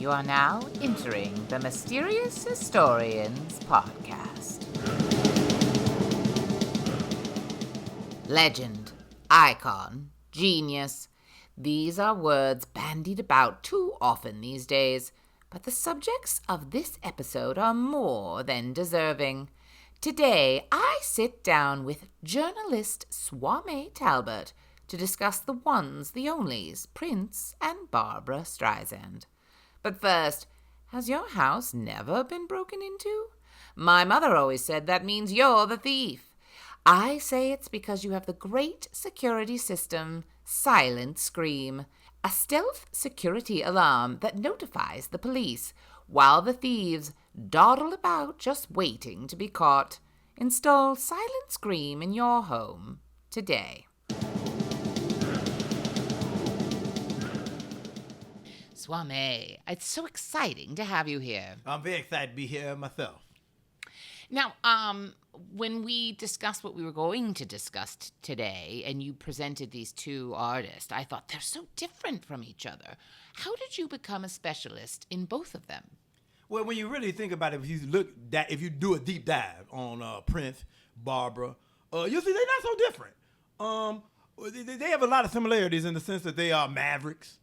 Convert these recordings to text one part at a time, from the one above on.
You are now entering the Mysterious Historians podcast. Legend, icon, genius. These are words bandied about too often these days, but the subjects of this episode are more than deserving. Today, I sit down with journalist Swame Talbert to discuss the ones, the onlys, Prince and Barbara Streisand. But first, has your house never been broken into? My mother always said that means you're the thief. I say it's because you have the great security system, Silent Scream, a stealth security alarm that notifies the police while the thieves dawdle about just waiting to be caught. Install Silent Scream in your home today. Swame, it's so exciting to have you here. I'm very excited to be here myself. Now, when we discussed what we were going to discuss today, and you presented these two artists, I thought they're so different from each other. How did you become a specialist in both of them? Well, when you really think about it, if you do a deep dive on Prince, Barbara, you'll see they're not so different. They have a lot of similarities in the sense that they are mavericks.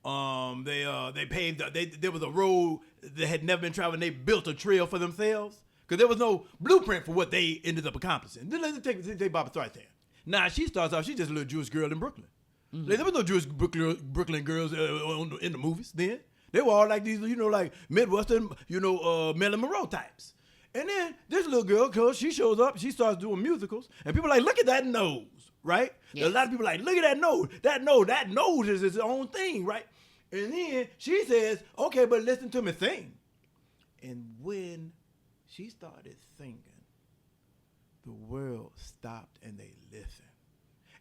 They paved. There was a road that had never been traveled, and they built a trail for themselves because there was no blueprint for what they ended up accomplishing. Let's take Barbara Streisand. Now she starts off. She's just a little Jewish girl in Brooklyn. Mm-hmm. There was no Jewish Brooklyn girls in the movies then. They were all like these, like Midwestern, Marilyn Monroe types. And then this little girl, cause she shows up, she starts doing musicals, and people are like, look at that nose, right? Yes. A lot of people are like, look at that nose. That nose is its own thing, right? And then she says, okay, but listen to me sing. And when she started singing, the world stopped and they listened.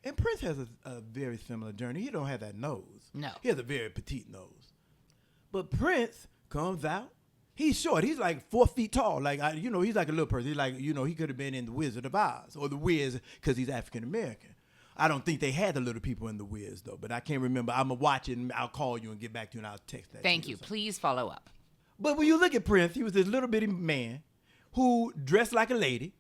And Prince has a very similar journey. He don't have that nose. No. He has a very petite nose. But Prince comes out. He's short. He's like 4 feet tall. He's like a little person. He's like, he could have been in The Wizard of Oz or The Wiz because he's African American. I don't think they had the little people in The Wiz, though, but I can't remember. I'm going to watch it, and I'll call you and get back to you, and I'll text that. Thank you. Please follow up. But when you look at Prince, he was this little bitty man who dressed like a lady,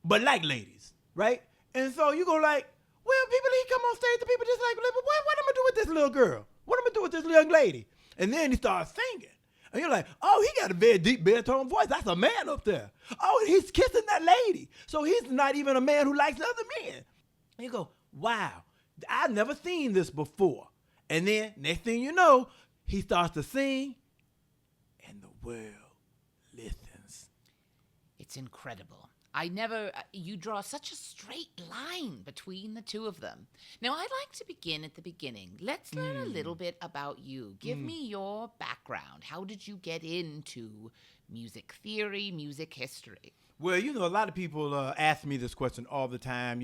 but like ladies, right? And so you go like, well, he come on stage, the people just like, what am I going to do with this little girl? What am I going to do with this young lady? And then he starts singing. And you're like, oh, he got a very deep baritone voice. That's a man up there. Oh, he's kissing that lady. So he's not even a man who likes other men. And you go, wow, I've never seen this before. And then next thing you know, he starts to sing and the world listens. It's incredible. You draw such a straight line between the two of them. Now, I'd like to begin at the beginning. Let's learn a little bit about you. Give me your background. How did you get into music theory, music history? Well, a lot of people ask me this question all the time,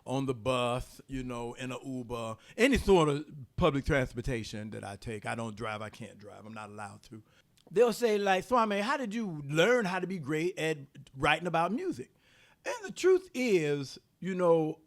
on the bus, in an Uber, any sort of public transportation that I take. I don't drive. I can't drive. I'm not allowed to. They'll say, like, Swame, how did you learn how to be great at writing about music? And the truth is,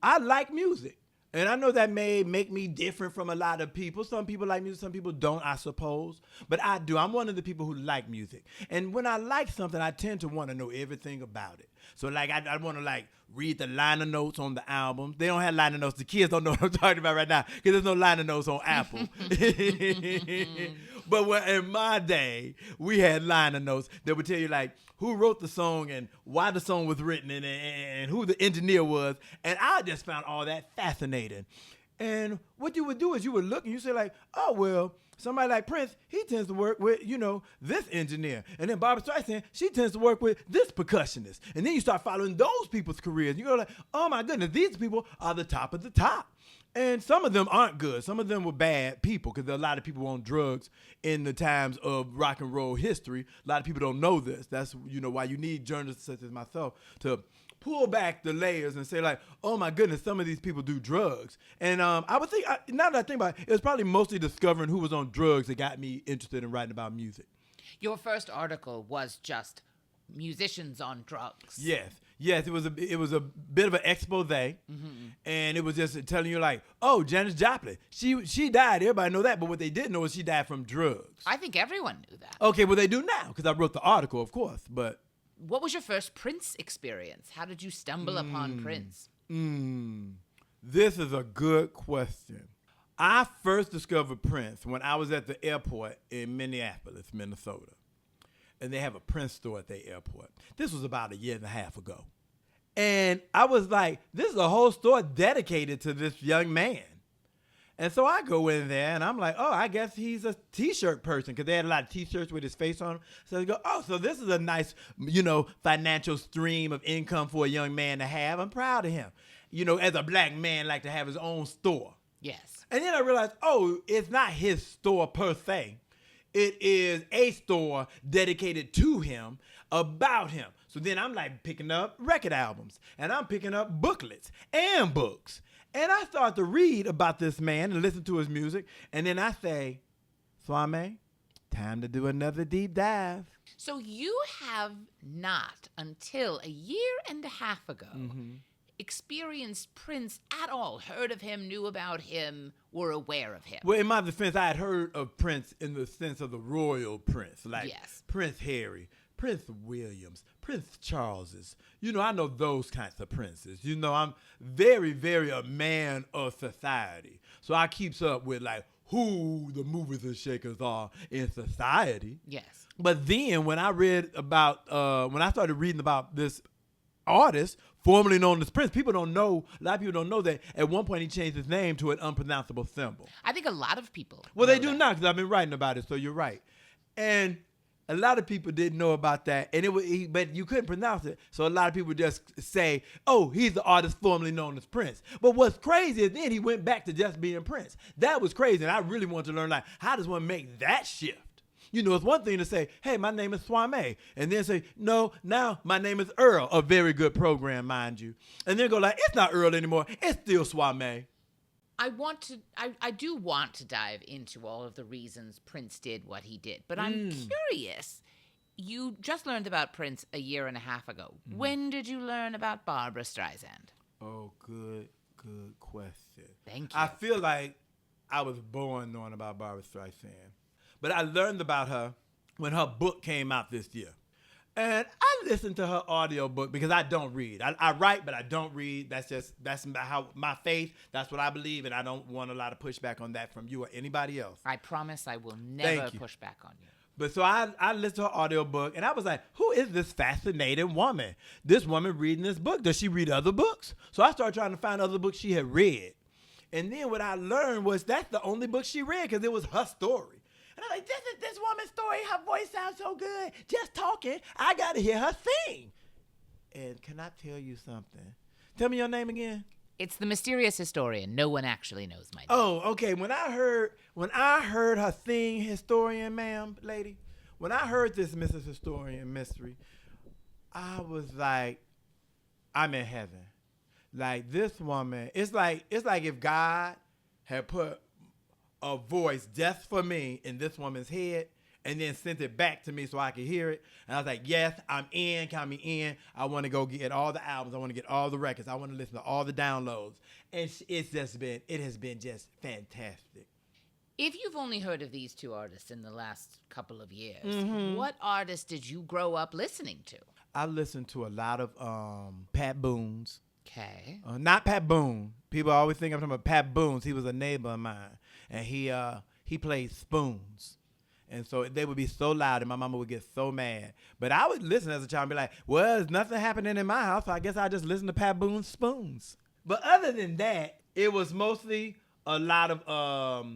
I like music. And I know that may make me different from a lot of people. Some people like music, some people don't, I suppose. But I do. I'm one of the people who like music. And when I like something, I tend to want to know everything about it. So, I want to, read the liner notes on the album. They don't have liner notes. The kids don't know what I'm talking about right now because there's no liner notes on Apple. But in my day, we had liner notes that would tell you, who wrote the song and why the song was written and who the engineer was. And I just found all that fascinating. And what you would do is you would look and you say, oh, well, somebody like Prince, he tends to work with, this engineer. And then Barbara Streisand, she tends to work with this percussionist. And then you start following those people's careers. You go oh, my goodness, these people are the top of the top. And some of them aren't good. Some of them were bad people because there are a lot of people on drugs in the times of rock and roll history. A lot of people don't know this. That's, why you need journalists such as myself to pull back the layers and say, oh, my goodness, some of these people do drugs. And I would think, now that I think about it, it was probably mostly discovering who was on drugs that got me interested in writing about music. Your first article was just musicians on drugs. Yes. Yes, it was a bit of an expose, and it was just telling you like, oh, Janis Joplin, she died. Everybody know that, but what they didn't know is she died from drugs. I think everyone knew that. Okay, well they do now because I wrote the article, of course. But what was your first Prince experience? How did you stumble upon Prince? This is a good question. I first discovered Prince when I was at the airport in Minneapolis, Minnesota. And they have a Prince store at the airport. This was about a year and a half ago. And I was like, this is a whole store dedicated to this young man. And so I go in there and I'm like, oh, I guess he's a T-shirt person because they had a lot of T-shirts with his face on them. So I go, oh, so this is a nice, financial stream of income for a young man to have. I'm proud of him. As a black man, like to have his own store. Yes. And then I realized, oh, it's not his store per se. It is a store dedicated to him, about him. So then I'm like picking up record albums and I'm picking up booklets and books. And I start to read about this man and listen to his music. And then I say, Swame, time to do another deep dive. So you have not until a year and a half ago experienced Prince at all, heard of him, knew about him, were aware of him. Well, in my defense, I had heard of Prince in the sense of the royal prince, like Prince Harry, Prince Williams, Prince Charles's. I know those kinds of princes. I'm very, very a man of society. So I keeps up with like who the movers and shakers are in society. Yes. But then when I started reading about this artist, formerly known as Prince, a lot of people don't know that at one point he changed his name to an unpronounceable symbol. I think a lot of people they do now because I've been writing about it, so you're right. And a lot of people didn't know about that, and but you couldn't pronounce it, so a lot of people just say, oh, he's the artist formerly known as Prince. But what's crazy is then he went back to just being Prince. That was crazy, and I really wanted to learn, like, how does one make that shift? It's one thing to say, hey, my name is Swame. And then say, no, now my name is Earl. A very good program, mind you. And then go like, it's not Earl anymore. It's still Swame. I do want to dive into all of the reasons Prince did what he did. But I'm curious. You just learned about Prince a year and a half ago. When did you learn about Barbara Streisand? Oh, good question. Thank you. I feel like I was born knowing about Barbara Streisand. But I learned about her when her book came out this year. And I listened to her audiobook because I don't read. I write, but I don't read. That's how my faith. That's what I believe, and I don't want a lot of pushback on that from you or anybody else. I promise I will never push back on you. But so I listened to her audiobook, and I was like, who is this fascinating woman? This woman reading this book. Does she read other books? So I started trying to find other books she had read. And then what I learned was that's the only book she read because it was her story. And I'm like, this is this woman's story. Her voice sounds so good. Just talking. I got to hear her sing. And can I tell you something? Tell me your name again. It's the mysterious historian. No one actually knows my name. Oh, okay. When I heard her sing historian, ma'am, lady, when I heard this Mrs. Historian mystery, I was like, I'm in heaven. Like this woman, it's like if God had put a voice just for me in this woman's head and then sent it back to me so I could hear it. And I was like, yes, I'm in, count me in. I want to go get all the albums. I want to get all the records. I want to listen to all the downloads. And it has been just fantastic. If you've only heard of these two artists in the last couple of years, what artists did you grow up listening to? I listened to a lot of Pat Boone's. Okay. Not Pat Boone. People always think I'm talking about Pat Boone's. He was a neighbor of mine. And he played spoons. And so they would be so loud and my mama would get so mad. But I would listen as a child and be like, well, there's nothing happening in my house, so I guess I'll just listen to Pat Boone's spoons. But other than that, it was mostly a lot of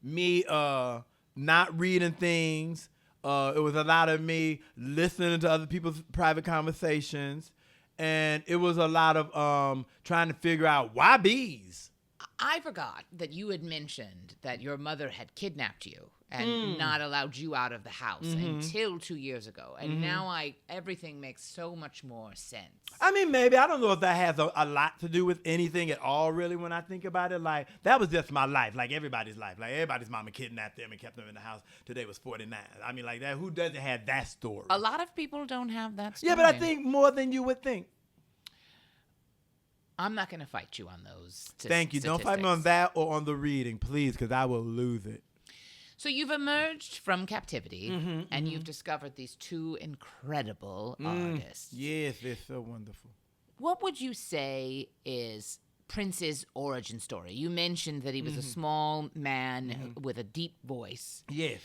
me not reading things. It was a lot of me listening to other people's private conversations. And it was a lot of trying to figure out why bees. I forgot that you had mentioned that your mother had kidnapped you and not allowed you out of the house until 2 years ago. And now everything makes so much more sense. I mean, maybe. I don't know if that has a lot to do with anything at all, really, when I think about it. Like, that was just my life, like everybody's life. Like, everybody's mama kidnapped them and kept them in the house till they was 49. I mean, like that. Who doesn't have that story? A lot of people don't have that story. Yeah, but I think more than you would think. I'm not going to fight you on those Thank you. Don't fight me on that or on the reading, please, because I will lose it. So you've emerged from captivity, and you've discovered these two incredible artists. Yes, they're so wonderful. What would you say is Prince's origin story? You mentioned that he was a small man with a deep voice. Yes.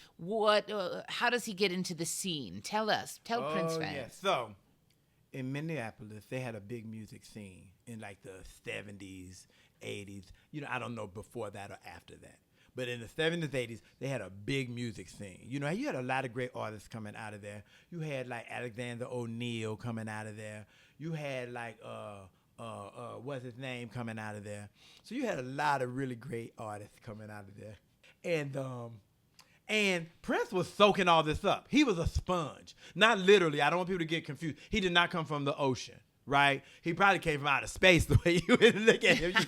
How does he get into the scene? Tell Prince fans. Yes. So, in Minneapolis, they had a big music scene in like the 70s, 80s. I don't know before that or after that. But in the 70s, 80s, they had a big music scene. You had a lot of great artists coming out of there. You had like Alexander O'Neal coming out of there. You had like what's his name coming out of there. So you had a lot of really great artists coming out of there. And Prince was soaking all this up. He was a sponge. Not literally. I don't want people to get confused. He did not come from the ocean. Right? He probably came from outer space the way you would look at him. He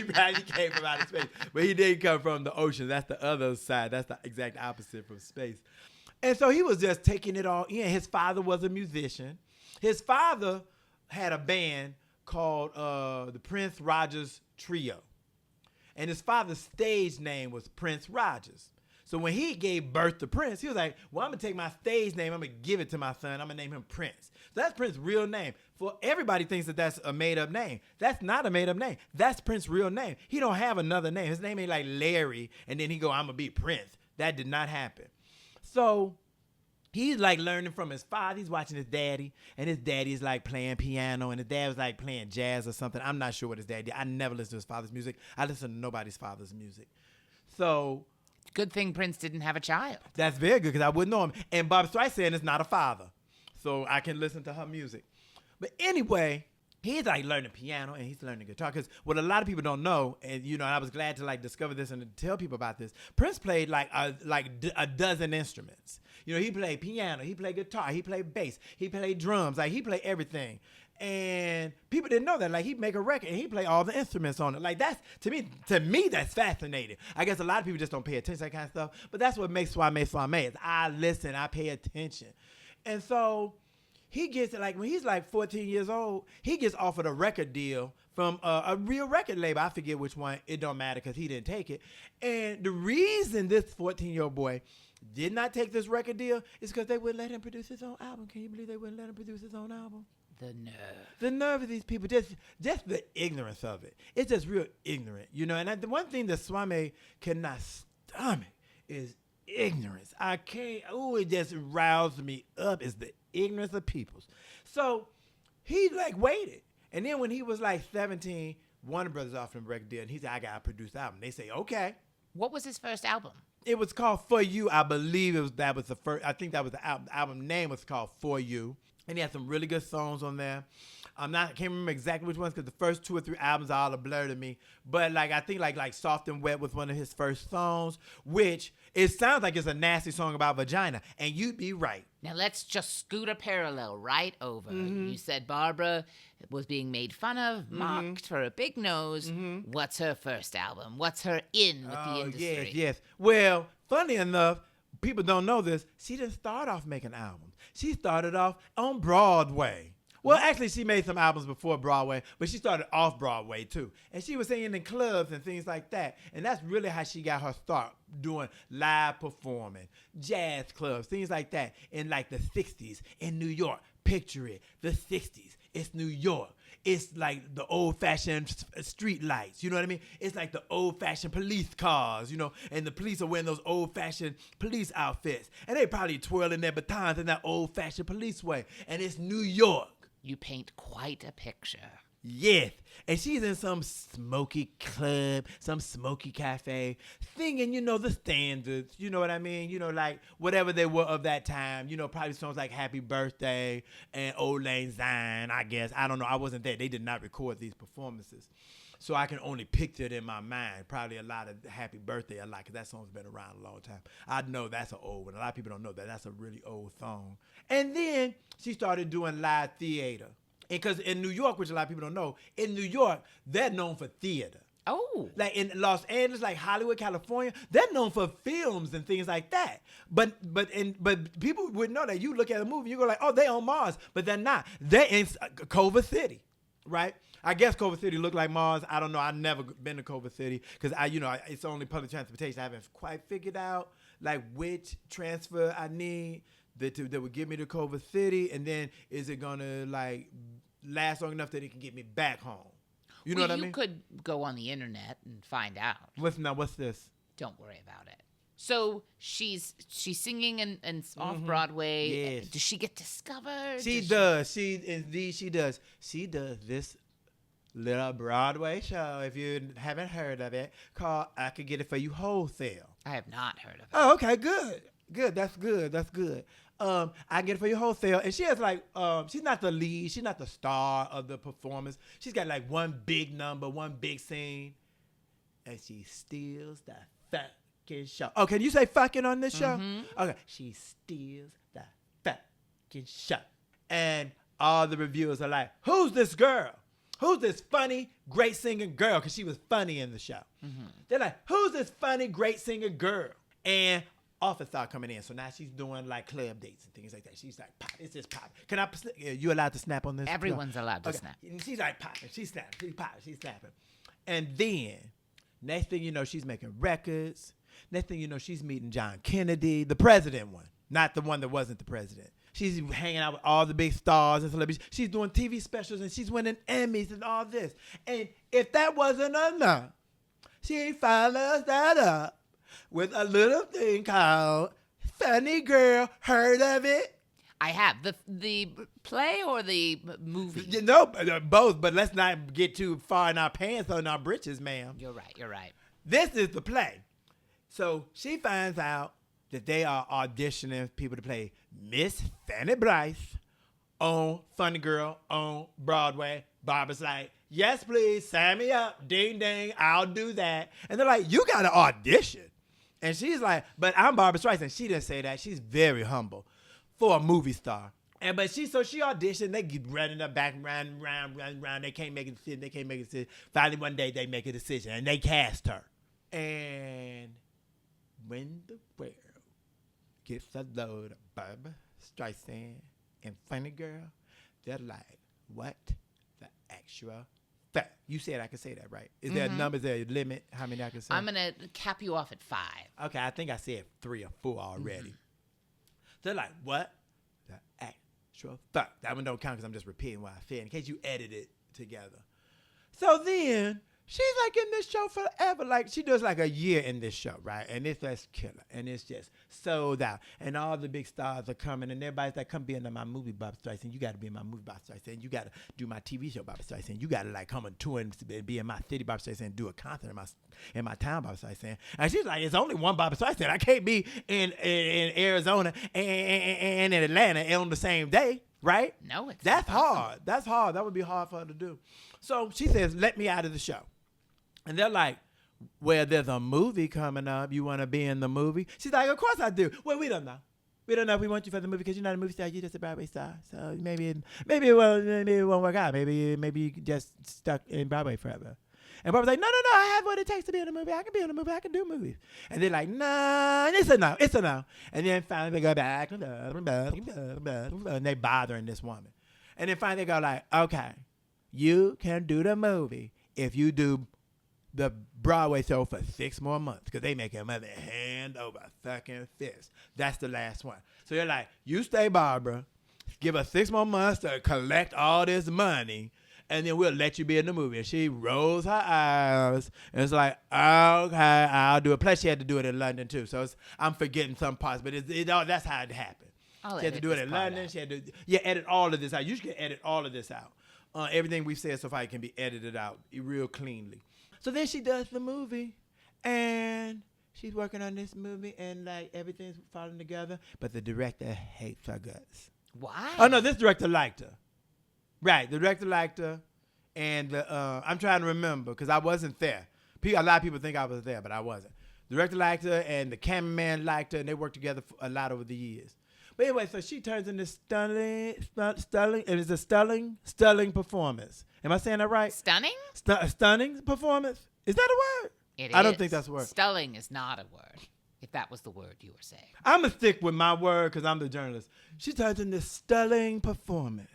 probably came from outer space. But he didn't come from the ocean. That's the other side. That's the exact opposite from space. And so he was just taking it all in. His father was a musician. His father had a band called the Prince Rogers Trio. And his father's stage name was Prince Rogers. So when he gave birth to Prince, he was like, well, I'm going to take my stage name. I'm going to give it to my son. I'm going to name him Prince. So that's Prince's real name. For everybody thinks that that's a made-up name. That's not a made-up name. That's Prince's real name. He don't have another name. His name ain't like Larry, and then he go, I'm going to be Prince. That did not happen. So he's like learning from his father. He's watching his daddy, and his daddy's like playing piano, and his dad was like playing jazz or something. I'm not sure what his dad did. I never listened to his father's music. I listen to nobody's father's music. So good thing Prince didn't have a child. That's very good because I wouldn't know him. And Barbara Streisand is not a father, so I can listen to her music. But anyway, he's like learning piano and he's learning guitar because what a lot of people don't know, and I was glad to like discover this and to tell people about this. Prince played like a dozen instruments. He played piano, he played guitar, he played bass, he played drums, like he played everything. And people didn't know that. Like he'd make a record and he'd play all the instruments on it. Like that's to me that's fascinating. I guess a lot of people just don't pay attention to that kind of stuff. But that's what makes Swame Swame is I listen, I pay attention. And so he gets like when he's like 14 years old, he gets offered a record deal from a real record label. I forget which one. It don't matter because he didn't take it. And the reason this 14-year-old boy did not take this record deal is because they wouldn't let him produce his own album. Can you believe they wouldn't let him produce his own album? The nerve of these people, just the ignorance of it. It's just real ignorant, And the one thing that Swame cannot stomach is ignorance. I can't. It just rouses me up. Is the ignorance of peoples. So he like waited, and then when he was like 17, Warner Brothers offered him a record deal, and he said, "I gotta produce the album." They say, "Okay." What was his first album? It was called For You. I believe that was the first. I think that was the album. The album name was called For You. And he had some really good songs on there. I can't remember exactly which ones because the first 2 or 3 albums are all a blur to me. But like I think like Soft and Wet was one of his first songs, which it sounds like it's a nasty song about vagina, and you'd be right. Now let's just scoot a parallel right over. You said Barbara was being made fun of, mocked for a big nose. What's her first album? What's her in with the industry? Yes. Well, funny enough, people don't know this. She didn't start off making albums. She started off on Broadway. Well, actually, she made some albums before Broadway, but she started off Broadway, too. And she was singing in clubs and things like that. And that's really how she got her start, doing live performing, jazz clubs, things like that in like the 60s in New York. Picture it, the 60s. It's New York. It's like the old-fashioned street lights, you know what I mean? It's like the old-fashioned police cars, and the police are wearing those old-fashioned police outfits. And they probably twirling their batons in that old-fashioned police way. And it's New York. You paint quite a picture. Yes. And she's in some smoky club, some smoky cafe, singing, the standards, you know what I mean? Like whatever they were of that time, probably songs like Happy Birthday and Old Lang Syne, I guess. I don't know. I wasn't there. They did not record these performances. So I can only picture it in my mind. Probably a lot of Happy Birthday a lot because that song's been around a long time. I know that's an old one. A lot of people don't know that. That's a really old song. And then she started doing live theater. Because in New York, which a lot of people don't know, in New York, they're known for theater. Oh. Like in Los Angeles, like Hollywood, California, they're known for films and things like that. But people wouldn't know that. You look at a movie, you go like, oh, they on Mars. But they're not. They're in Culver City. right? I guess Culver City looked like Mars. I don't know. I've never been to Culver City because it's only public transportation. I haven't quite figured out like which transfer I need that would get me to Culver City, and then is it gonna like last long enough that it can get me back home? You know what I mean? You could go on the internet and find out. What's this? Don't worry about it. So she's singing and off Broadway. Yes. Does she get discovered? She does. She does. She does this little Broadway show, if you haven't heard of it, called I Could Get It For You Wholesale. I have not heard of it. Oh, okay, good. That's good. I Can Get It For You Wholesale. And she has like, she's not the lead. She's not the star of the performance. She's got like one big number, one big scene. And she steals the fucking show. Oh, can you say fucking on this show? Okay. She steals the fucking show. And all the reviewers are like, who's this girl? Who's this funny, great singing girl? Because she was funny in the show. They're like, who's this funny, great singing girl? And offers start coming in. So now she's doing like club dates and things like that. She's like, pop, it's just pop. Can I, you allowed to snap on this? Everyone's allowed to snap. And she's like popping, she's snapping, she's popping, she's snapping. And then, next thing you know, she's making records. Next thing you know, she's meeting John Kennedy, the president one, not the one that wasn't the president. She's hanging out with all the big stars and celebrities. She's doing TV specials and she's winning Emmys and all this. And if that wasn't enough, she follows that up with a little thing called Funny Girl. Heard of it? I have. The play or the movie? You know, both, but let's not get too far in our pants or in our britches, ma'am. You're right. This is the play. So she finds out that they are auditioning people to play Miss Fanny Bryce on Funny Girl on Broadway. Barbara's like, yes, please, sign me up. Ding, ding, I'll do that. And they're like, you got to audition. And she's like, but I'm Barbara Streisand. She didn't say that. She's very humble for a movie star. But she auditioned. They keep running up back, round. They can't make a decision. Finally, one day, they make a decision, and they cast her. And when the world gets a load of Barbara Streisand and Funny Girl, they're like, what the actual fuck? You said I could say that, right? Is there a number, is there a limit how many I can say? I'm going to cap you off at 5. Okay, I think I said 3 or 4 already. They're like, what the actual fuck? That one don't count because I'm just repeating what I said in case you edit it together. So then she's like in this show forever. Like she does like a year in this show, right? And it's just killer. And it's just sold out. And all the big stars are coming. And everybody's like, come be in my movie, Barbara Streisand. You got to be in my movie, Barbara Streisand. You got to do my TV show, Barbara Streisand. You got to like come on tour and be in my city, Barbara Streisand, and do a concert in my town, Barbara Streisand. And she's like, it's only one Barbara Streisand. I can't be in Arizona and in Atlanta on the same day, right? No, it's That's hard. That's hard. That would be hard for her to do. So she says, let me out of the show. And they're like, well, there's a movie coming up. You want to be in the movie? She's like, of course I do. Well, we don't know. We don't know if we want you for the movie because you're not a movie star. You're just a Broadway star. So maybe it won't work out. Maybe you just stuck in Broadway forever. And Barbara's like, no. I have what it takes to be in a movie. I can be in a movie. I can do movies. And they're like, nah, it's a no. It's a no. And then finally they go back and they bothering this woman. And then finally they go like, okay, you can do the movie if you do the Broadway show for 6 more months because they make money hand over fucking fist. That's the last one. So you're like, you stay, Barbara, give us 6 more months to collect all this money, and then we'll let you be in the movie. And she rolls her eyes and it's like, okay, I'll do it. Plus, she had to do it in London too. So I'm forgetting some parts, but that's how it happened. She had to do it in London. She had to edit all of this out. You should edit all of this out. Everything we've said so far can be edited out real cleanly. So then she does the movie, and she's working on this movie, and like everything's falling together. But the director hates her guts. Why? Oh no, this director liked her. Right, the director liked her, and I'm trying to remember because I wasn't there. A lot of people think I was there, but I wasn't. The director liked her, and the cameraman liked her, and they worked together a lot over the years. But anyway, so she turns into stunning. It is a stunning performance. Am I saying that right? Stunning? Stunning performance? Is that a word? It is. I don't think that's a word. Stunning is not a word, if that was the word you were saying. I'm going to stick with my word because I'm the journalist. She turns into stunning performance.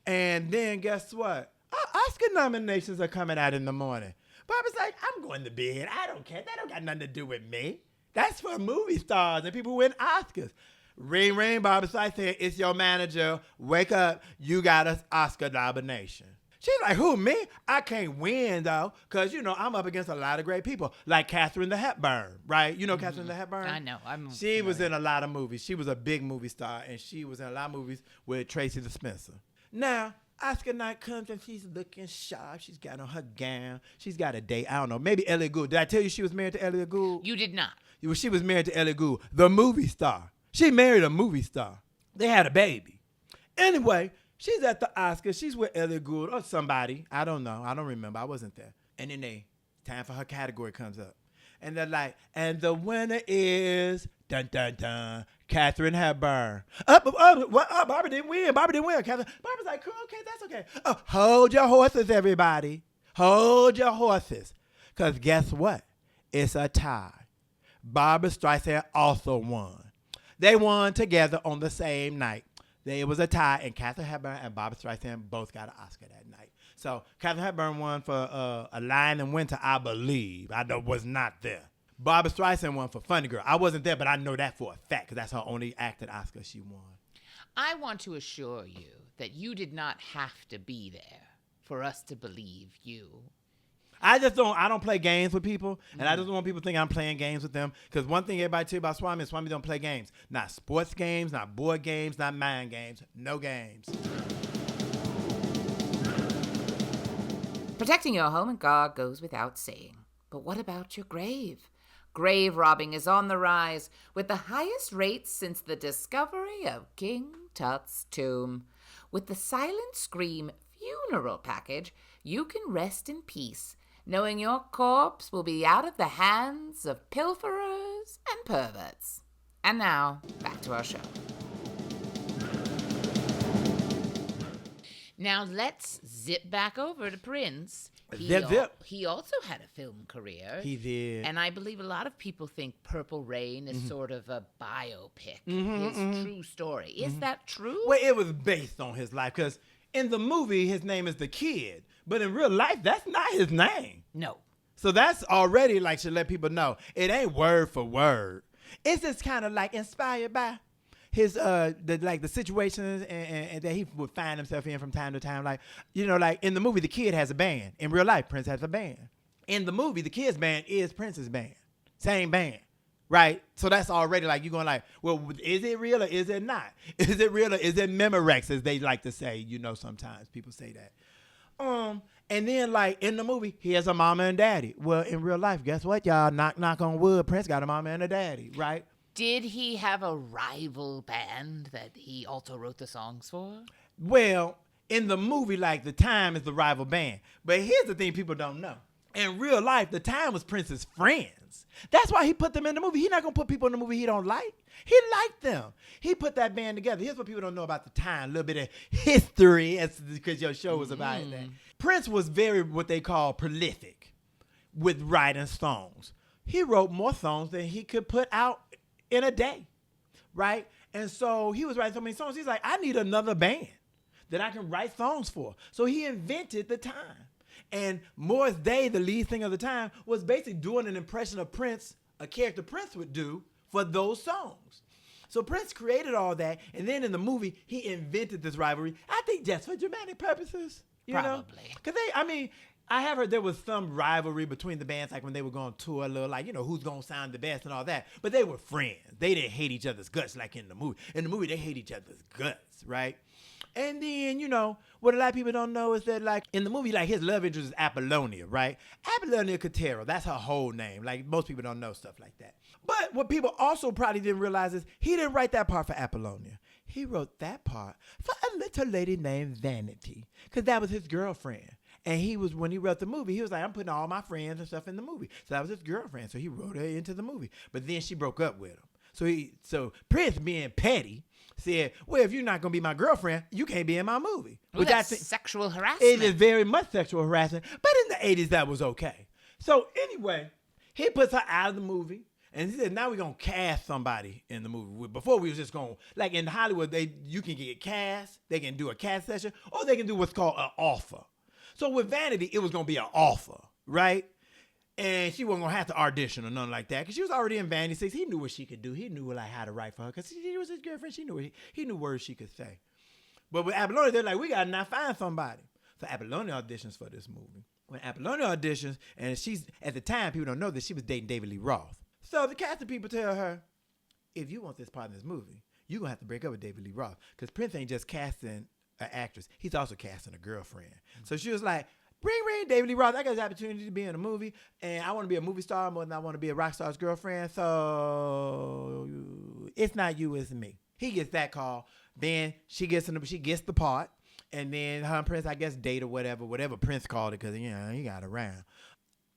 And then guess what? Oscar nominations are coming out in the morning. Barbara's like, I'm going to bed. I don't care. That don't got nothing to do with me. That's for movie stars and people who win Oscars. Ring, ring, Barbara Streisand, it's your manager. Wake up. You got an Oscar nomination. She's like, who, me? I can't win, though, because, I'm up against a lot of great people, like Catherine the Hepburn, right? You know Catherine the Hepburn? I know. She was in a lot of movies. She was a big movie star, and she was in a lot of movies with Tracy the Spencer. Now, Oscar night comes, and she's looking sharp. She's got on her gown. She's got a date. I don't know. Maybe Elliot Gould. Did I tell you she was married to Elliot Gould? You did not. She was married to Elliot Gould, the movie star. She married a movie star. They had a baby. Anyway, she's at the Oscars. She's with Elliot Gould or somebody. I don't know. I don't remember. I wasn't there. And then time for her category comes up. And they're like, and the winner is, dun, dun, dun, Catherine Hepburn. Barbara didn't win. Barbara's like, cool, okay, that's okay. Hold your horses, everybody. Hold your horses. Because guess what? It's a tie. Barbara Streisand also won. They won together on the same night. It was a tie, and Catherine Hepburn and Barbara Streisand both got an Oscar that night. So Catherine Hepburn won for A Lion in Winter, I believe. I was not there. Barbara Streisand won for Funny Girl. I wasn't there, but I know that for a fact because that's her only acting Oscar she won. I want to assure you that you did not have to be there for us to believe you. I don't play games with people, and I just don't want people to think I'm playing games with them. Because one thing everybody tell you about Swame is Swame don't play games. Not sports games, not board games, not mind games. No games. Protecting your home and garden goes without saying. But what about your grave? Grave robbing is on the rise, with the highest rates since the discovery of King Tut's tomb. With the Silent Scream funeral package, you can rest in peace, knowing your corpse will be out of the hands of pilferers and perverts. And now, back to our show. Now let's zip back over to Prince. Zip. He also had a film career. He did. And I believe a lot of people think Purple Rain is sort of a biopic, his true story. Is that true? Well, it was based on his life, because in the movie, his name is the Kid. But in real life, that's not his name. No. So that's already should let people know. It ain't word for word. It's just kind of inspired by his the situations and that he would find himself in from time to time. In the movie, the Kid has a band. In real life, Prince has a band. In the movie, the Kid's band is Prince's band. Same band. Right? So that's already you're going well, is it real or is it not? Is it real or is it Memorex, as they like to say? Sometimes people say that. And then in the movie, he has a mama and daddy. Well, in real life, guess what, y'all? Knock, knock on wood. Prince got a mama and a daddy, right? Did he have a rival band that he also wrote the songs for? Well, in the movie, The Time is the rival band. But here's the thing people don't know. In real life, The Time was Prince's friends. That's why he put them in the movie. He's not going to put people in the movie he don't like. He liked them. He put that band together. Here's what people don't know about The Time. A little bit of history, because your show was about that. Prince was very, what they call, prolific with writing songs. He wrote more songs than he could put out in a day, right? And so he was writing so many songs. He's like, I need another band that I can write songs for. So he invented The Time. And Morris Day, the lead singer of The Time, was basically doing an impression of Prince, a character Prince would do for those songs. So Prince created all that, and then in the movie, he invented this rivalry, I think just for dramatic purposes. Probably. Because I have heard there was some rivalry between the bands, when they were going to tour a little, who's going to sound the best and all that. But they were friends. They didn't hate each other's guts like in the movie. In the movie, they hate each other's guts, right? And then, what a lot of people don't know is that, in the movie, his love interest is Apollonia, right? Apollonia Cotero, that's her whole name. Most people don't know stuff like that. But what people also probably didn't realize is he didn't write that part for Apollonia. He wrote that part for a little lady named Vanity, because that was his girlfriend. And when he wrote the movie, he was like, I'm putting all my friends and stuff in the movie. So that was his girlfriend. So he wrote her into the movie. But then she broke up with him. So Prince, being petty, said, well, if you're not going to be my girlfriend, you can't be in my movie. Well, that's sexual harassment. It is very much sexual harassment. But in the 80s, that was okay. So anyway, he puts her out of the movie. And he said, now we're going to cast somebody in the movie. Before we was just going, in Hollywood, you can get cast. They can do a cast session. Or they can do what's called an offer. So with Vanity, it was going to be an offer, right? And she wasn't going to have to audition or nothing like that because she was already in Vanity 6. He knew what she could do. He knew like how to write for her because she was his girlfriend. He knew words she could say. But with Apollonia, they're like, we got to now find somebody. So Apollonia auditions for this movie. When Apollonia auditions, and she's, at the time, people don't know that she was dating David Lee Roth. So the casting people tell her, if you want this part in this movie, you're going to have to break up with David Lee Roth because Prince ain't just casting an actress. He's also casting a girlfriend. So she was like, bring David Lee Roth. I got this opportunity to be in a movie, and I want to be a movie star more than I want to be a rock star's girlfriend. So it's not you, it's me. He gets that call. Then she gets the part. And then her and Prince, I guess, date or whatever Prince called it, because, he got around.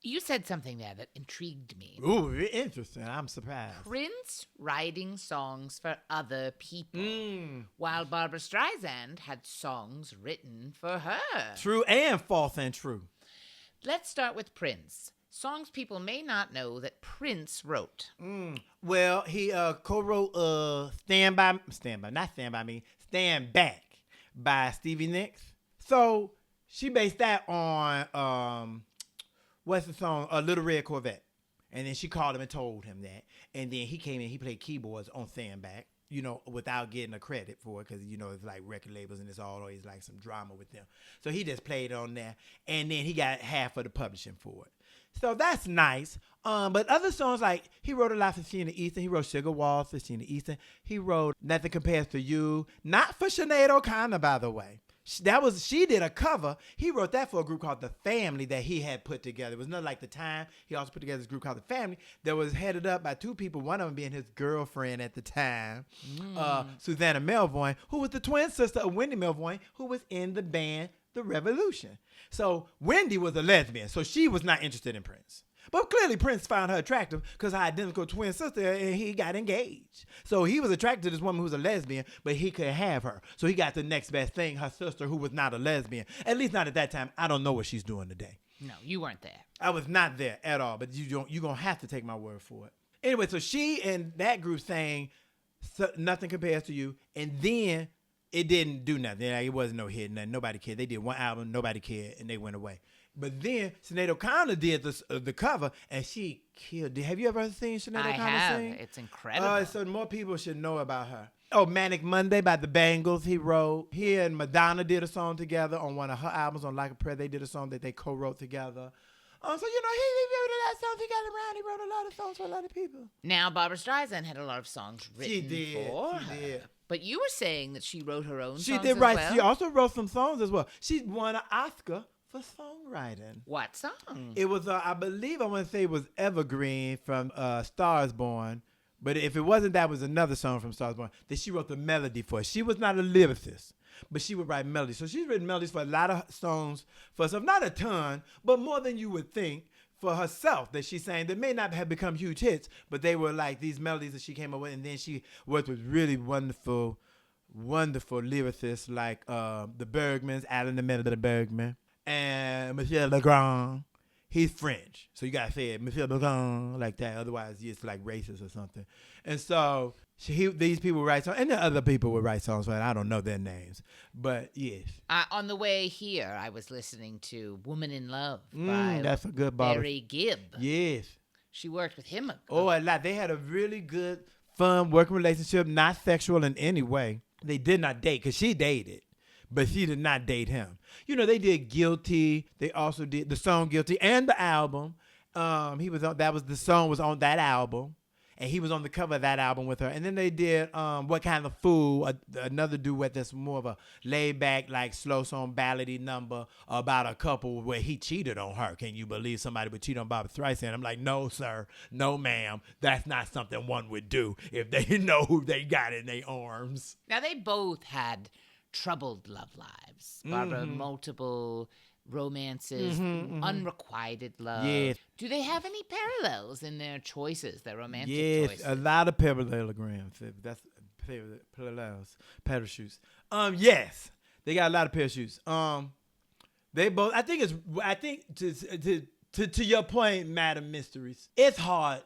You said something there that intrigued me. Ooh, interesting. I'm surprised. Prince writing songs for other people, while Barbara Streisand had songs written for her. True and false and true. Let's start with Prince. Songs people may not know that Prince wrote. Well, he co-wrote Stand Back by Stevie Nicks. So she based that on what's the song? Little Red Corvette. And then she called him and told him that. And then he came in, he played keyboards on Stand Back, without getting a credit for it, because it's like record labels and it's always like some drama with them. So he just played on there, and then he got half of the publishing for it. So that's nice. But other songs, like he wrote a lot for Sheena Easton. He wrote Sugar Walls for Sheena Easton. He wrote Nothing Compares to You. Not for Sinead O'Connor, by the way. She did a cover. He wrote that for a group called The Family that he had put together. It was not like The Time. He also put together this group called The Family that was headed up by two people, one of them being his girlfriend at the time, Susanna Melvoin, who was the twin sister of Wendy Melvoin, who was in the band The Revolution. So Wendy was a lesbian, so she was not interested in Prince. But clearly Prince found her attractive because her identical twin sister, and he got engaged. So he was attracted to this woman who was a lesbian, but he couldn't have her. So he got the next best thing, her sister, who was not a lesbian. At least not at that time. I don't know what she's doing today. No, you weren't there. I was not there at all, but you're going to have to take my word for it. Anyway, so she and that group sang Nothing Compares to You, and then it didn't do nothing. Like, it wasn't no hit, nothing. Nobody cared. They did one album, nobody cared, and they went away. But then Sinead O'Connor did the cover, and she killed it. Have you ever seen Sinead O'Connor sing? It's incredible. So more people should know about her. Oh, Manic Monday by the Bangles, he wrote. He and Madonna did a song together on one of her albums, on Like a Prayer. They did a song that they co-wrote together. So, he wrote a lot of songs. He got around. He wrote a lot of songs for a lot of people. Now, Barbara Streisand had a lot of songs written for her. She did. But you were saying that she wrote her own songs She did, as right. well? She also wrote some songs as well. She won an Oscar for songwriting. What song? It was, I want to say it was Evergreen from Stars Born. But if it wasn't, that was another song from Stars Born that she wrote the melody for. She was not a lyricist, but she would write melodies. So she's written melodies for a lot of songs for herself. Not a ton, but more than you would think for herself that she sang that may not have become huge hits, but they were like these melodies that she came up with. And then she worked with really wonderful lyricists like the Bergmans, Alan the Melody Bergman, and Michel Legrand. He's French, so you gotta say it, Michel Legrand, like that. Otherwise, it's like racist or something. And so these people would write songs, and then other people would write songs, but I don't know their names. But yes. On the way here, I was listening to "Woman in Love" by that's a good Barbara. Barry Gibb. Yes. She worked with him. A lot. They had a really good, fun working relationship, not sexual in any way. They did not date because she dated. But she did not date him. They did Guilty. They also did the song Guilty and the album. The song was on that album. And he was on the cover of that album with her. And then they did What Kind of Fool, another duet that's more of a laid-back, like slow song ballady number about a couple where he cheated on her. Can you believe somebody would cheat on Barbara Streisand? I'm like, no, sir. No, ma'am. That's not something one would do if they know who they got in their arms. Now, they both had troubled love lives. Barbara, multiple romances, unrequited love. Yes. Do they have any parallels in their choices, their romantic choices? Yes, a lot of parallelograms. That's parallels, parachutes. Yes, they got a lot of parachutes. They both. I think to your point, Madam Mysteries, it's hard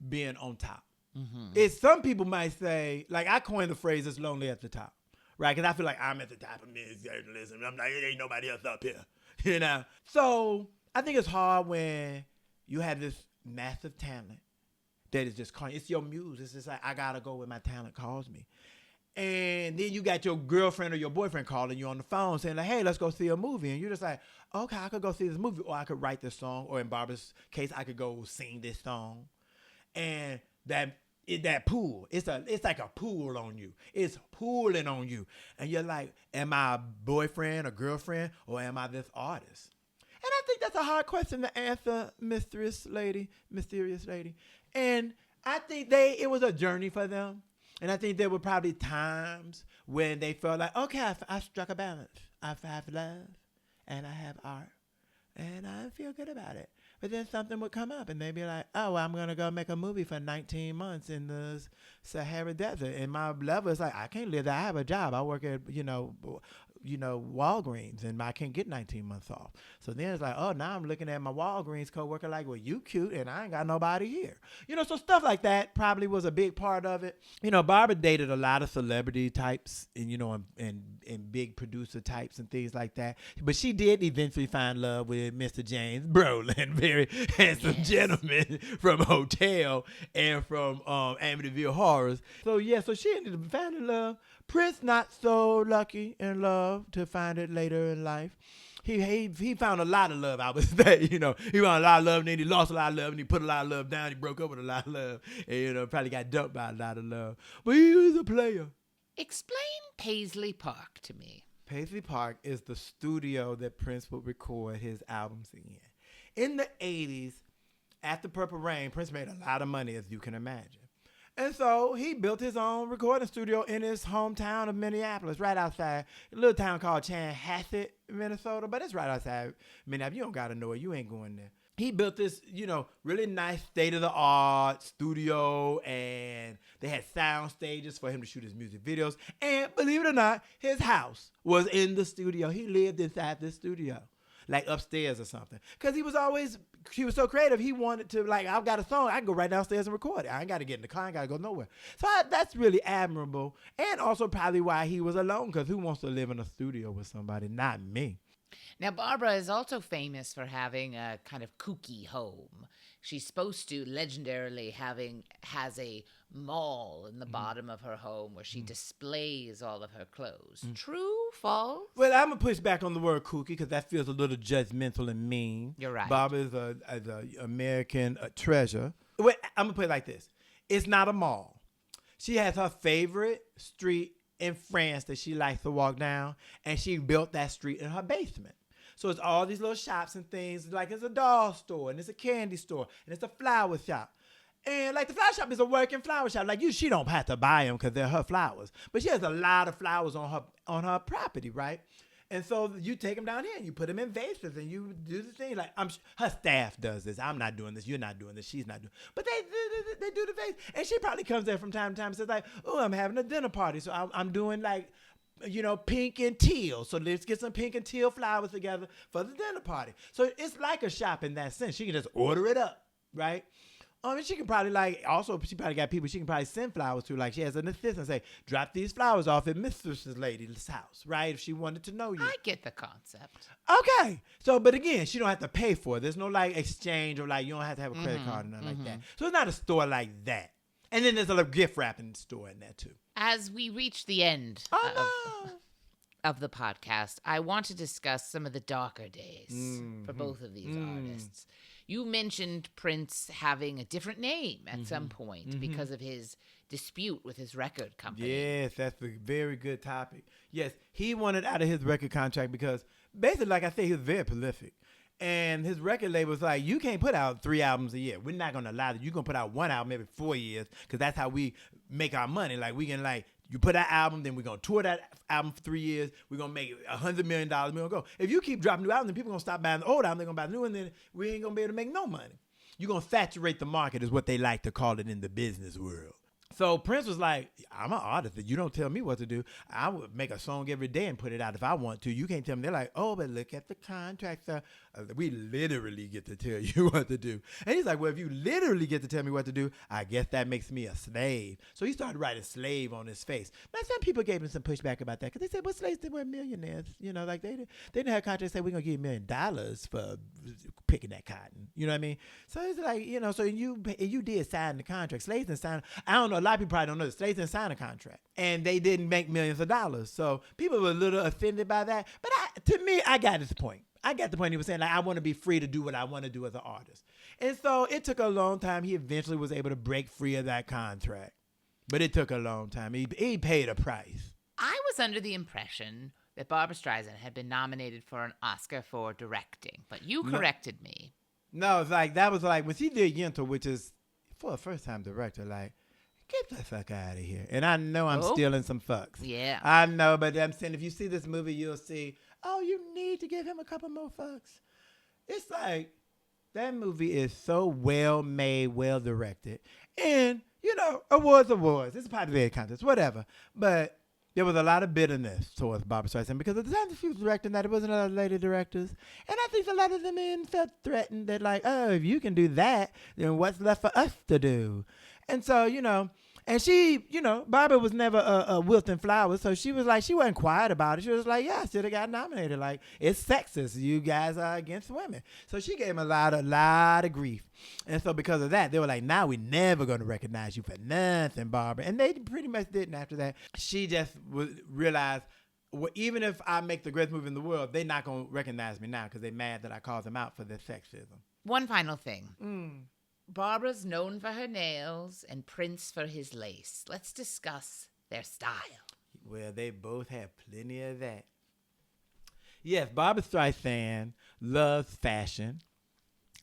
being on top. It's some people might say, like I coined the phrase, "It's lonely at the top." Right, because I feel like I'm at the top of men's journalism. I'm like, it ain't nobody else up here. you know? So I think it's hard when you have this massive talent that is just calling. It's your muse. It's just like, I got to go where my talent calls me. And then you got your girlfriend or your boyfriend calling you on the phone saying like, hey, let's go see a movie. And you're just like, okay, I could go see this movie, or I could write this song, or in Barbara's case, I could go sing this song. And that pool, it's like a pool on you. It's pooling on you. And you're like, am I a boyfriend or girlfriend, or am I this artist? And I think that's a hard question to answer, mysterious lady. And I think it was a journey for them. And I think there were probably times when they felt like, okay, I struck a balance. I have love and I have art and I feel good about it. But then something would come up and they'd be like, oh, I'm going to go make a movie for 19 months in the Sahara Desert. And my lover's like, I can't live there. I have a job. I work at, Walgreens, and I can't get 19 months off. So then it's like, oh, now I'm looking at my Walgreens coworker like, well, you cute and I ain't got nobody here. So stuff like that probably was a big part of it. Barbara dated a lot of celebrity types and big producer types and things like that. But she did eventually find love with Mr. James Brolin, very handsome gentleman from Hotel and from Amityville Horrors. So she ended up finding love. Prince, not so lucky in love to find it later in life. He found a lot of love, I would say. He found a lot of love, and then he lost a lot of love, and he put a lot of love down. He broke up with a lot of love, and probably got dumped by a lot of love. But he was a player. Explain Paisley Park to me. Paisley Park is the studio that Prince would record his albums in. In the 80s, after Purple Rain, Prince made a lot of money, as you can imagine. And so he built his own recording studio in his hometown of Minneapolis, right outside a little town called Chanhassen, Minnesota. But it's right outside Minneapolis. You don't got to know it. You ain't going there. He built this, really nice state-of-the-art studio, and they had sound stages for him to shoot his music videos. And believe it or not, his house was in the studio. He lived inside the studio, like upstairs or something. Because he was so creative. He wanted to, like, I've got a song. I can go right downstairs and record it. I ain't got to get in the car. I ain't got to go nowhere. So that's really admirable. And also probably why he was alone, because who wants to live in a studio with somebody? Not me. Now, Barbara is also famous for having a kind of kooky home. She's supposed to legendarily has a mall in the bottom of her home where she displays all of her clothes. True? False? Well, I'm going to push back on the word kooky because that feels a little judgmental and mean. You're right. Barbara is a American treasure. Well, I'm going to put it like this. It's not a mall. She has her favorite street in France that she likes to walk down, and she built that street in her basement. So it's all these little shops and things, like it's a doll store, and it's a candy store, and it's a flower shop. And like the flower shop is a working flower shop. Like she don't have to buy them because they're her flowers. But she has a lot of flowers on her property, right? And so you take them down here and you put them in vases and you do the thing. Like her staff does this. I'm not doing this. You're not doing this. She's not doing. But they do the vase. And she probably comes there from time to time and says like, oh, I'm having a dinner party, so I'm doing like, pink and teal. So let's get some pink and teal flowers together for the dinner party. So it's like a shop in that sense. She can just order it up, right? And she can probably she probably got people she can probably send flowers to. Like she has an assistant say, drop these flowers off at Mistress Lady's house, right? If she wanted to know you. I get the concept. Okay. So, but again, she don't have to pay for it. There's no like exchange or like you don't have to have a credit card or nothing like that. So it's not a store like that. And then there's a gift wrapping store in there too. As we reach the end of the podcast, I want to discuss some of the darker days for both of these artists. You mentioned Prince having a different name at some point because of his dispute with his record company. Yes, that's a very good topic. Yes, he wanted out of his record contract because basically, like I said, he was very prolific. And his record label was like, you can't put out 3 albums a year. We're not going to allow that. You're going to put out 1 album every 4 years because that's how we make our money. Like, we can, like, you put that album, then we're going to tour that album for 3 years. We're going to make $100 million. We're going to go. If you keep dropping new albums, then people are going to stop buying the old album. They're going to buy the new one, then we ain't going to be able to make no money. You're going to saturate the market is what they like to call it in the business world. So Prince was like, I'm an artist. You don't tell me what to do. I would make a song every day and put it out if I want to. You can't tell me. They're like, oh, but look at the contract, sir. We literally get to tell you what to do. And he's like, well, if you literally get to tell me what to do, I guess that makes me a slave. So he started writing slave on his face. Now, some people gave him some pushback about that because they said, well, slaves, they were millionaires. You know, like they didn't have contracts that say we're going to give you $1 million for picking that cotton. You know what I mean? So it's like, you know, so you did sign the contract. Slaves didn't sign. I don't know. A lot of people probably don't know. Slaves didn't sign a contract. And they didn't make millions of dollars. So people were a little offended by that. But to me, I got his point. I got the point. He was saying, like, I want to be free to do what I want to do as an artist. And so it took a long time. He eventually was able to break free of that contract. But it took a long time. He paid a price. I was under the impression that Barbara Streisand had been nominated for an Oscar for directing. But you corrected me. No, it's like, that was like, when she did Yentl, which is, for a first-time director, like, get the fuck out of here. And I know I'm stealing some fucks. Yeah. I know, but I'm saying, if you see this movie, you'll see, oh, you need to give him a couple more fucks. It's like, that movie is so well made, well directed. And, you know, awards. It's a popularity contest, whatever. But there was a lot of bitterness towards Barbara Streisand because at the time that she was directing that, it wasn't a lot of lady directors. And I think a lot of the men felt threatened that, like, oh, if you can do that, then what's left for us to do? And so, you know, and she, you know, Barbara was never a wilting flower, so she was like, she wasn't quiet about it. She was like, yeah, I should have got nominated. Like, it's sexist. You guys are against women. So she gave him a lot of grief. And so because of that, they were like, now we're never going to recognize you for nothing, Barbara. And they pretty much didn't after that. She just realized, well, even if I make the greatest movie in the world, they're not going to recognize me now because they're mad that I called them out for their sexism. One final thing. Barbara's known for her nails and Prince for his lace. Let's discuss their style. Well, they both have plenty of that. Yes, Barbara Streisand loves fashion.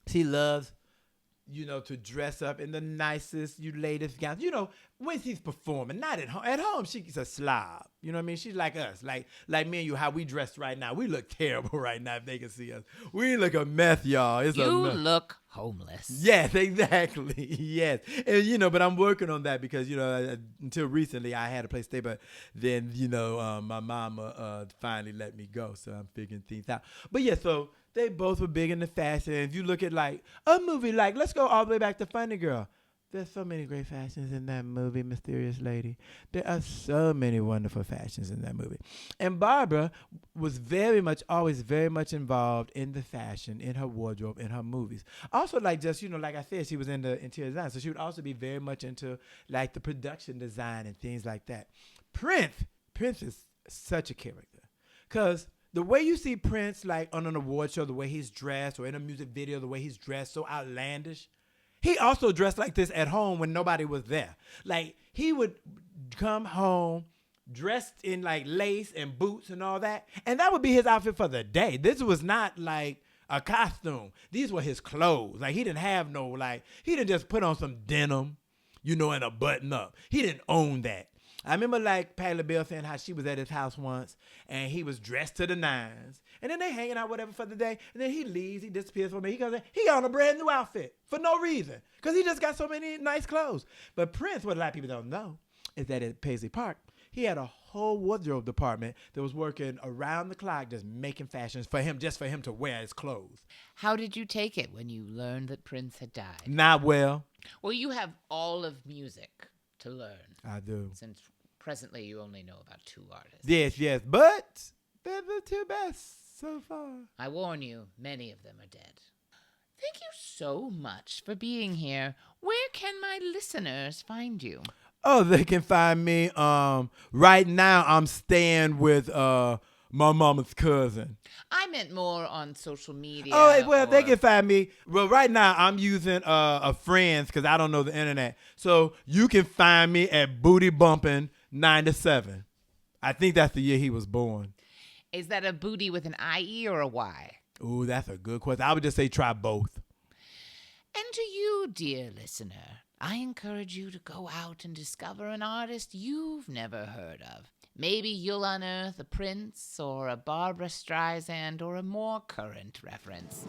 She loves, you know, to dress up in the nicest, latest gowns. You know, when she's performing, not at home. At home, she's a slob. You know what I mean? She's like us. Like me and you, how we dressed right now. We look terrible right now if they can see us. We look a mess, y'all. You look homeless. Yes, exactly. Yes. And, you know, but I'm working on that because, you know, until recently I had a place to stay. But then, you know, my mama finally let me go. So I'm figuring things out. But, yeah, so they both were big into fashion. If you look at, like, a movie, like, let's go all the way back to Funny Girl. There's so many great fashions in that movie, Mysterious Lady. There are so many wonderful fashions in that movie. And Barbara was always very much involved in the fashion, in her wardrobe, in her movies. Also, like, just, you know, like I said, she was into interior design. So she would also be very much into, like, the production design and things like that. Prince is such a character. Because the way you see Prince, like, on an award show, the way he's dressed, or in a music video, the way he's dressed, so outlandish. He also dressed like this at home when nobody was there. Like, he would come home dressed in, like, lace and boots and all that, and that would be his outfit for the day. This was not, like, a costume. These were his clothes. Like, he didn't have no, like, he didn't just put on some denim, you know, and a button-up. He didn't own that. I remember, like, Patti LaBelle saying how she was at his house once, and he was dressed to the nines. And then they hanging out whatever for the day, and then he leaves, he disappears for me. He goes, he got on a brand new outfit for no reason, because he just got so many nice clothes. But Prince, what a lot of people don't know, is that at Paisley Park, he had a whole wardrobe department that was working around the clock just making fashions for him, just for him to wear his clothes. How did you take it when you learned that Prince had died? Not well. Well, you have all of music to learn. I do. Since presently you only know about 2 artists. Yes, but they're the 2 best so far. I warn you, many of them are dead. Thank you so much for being here. Where can my listeners find you? Oh, they can find me. Right now I'm staying with my mama's cousin. I meant more on social media. Oh, well, they can find me. Well, right now I'm using a Friends because I don't know the internet. So you can find me at Booty Bumpin' 97. I think that's the year he was born. Is that a booty with an IE or a Y? Ooh, that's a good question. I would just say try both. And to you, dear listener, I encourage you to go out and discover an artist you've never heard of. Maybe you'll unearth a Prince or a Barbara Streisand or a more current reference.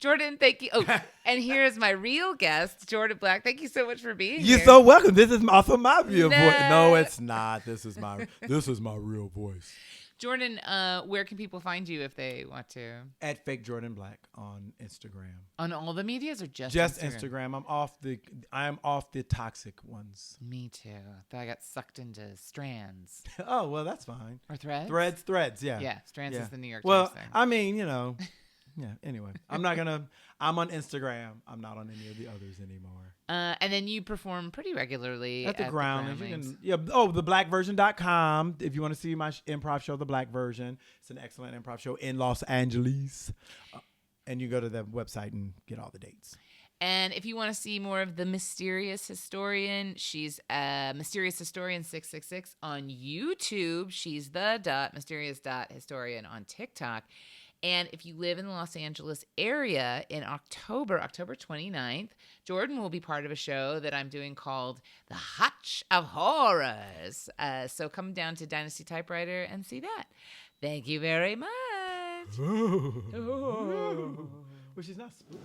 Jordan, thank you. Oh, and here's my real guest, Jordan Black. Thank you so much for being here. You're so welcome. This is also my real voice. No, it's not. This is my real voice. Jordan, where can people find you if they want to? At Fake Jordan Black on Instagram. On all the medias or just Instagram? I am off the toxic ones. Me too. I got sucked into Strands. Oh, well, that's fine. Or Threads? Threads, yeah. Yeah, Strands is the New York Times thing. I mean, yeah, anyway. I'm on Instagram. I'm not on any of the others anymore. And then you perform pretty regularly at the Groundlings. theblackversion.com if you want to see my improv show, The Black Version. It's an excellent improv show in Los Angeles. And you go to the website and get all the dates. And if you want to see more of the Mysterious Historian, she's Mysterious Historian 666 on YouTube. She's the mysterious.historian on TikTok. And if you live in the Los Angeles area in October 29th, Jordan will be part of a show that I'm doing called The Hutch of Horrors. So come down to Dynasty Typewriter and see that. Thank you very much. Well, she's not spooky.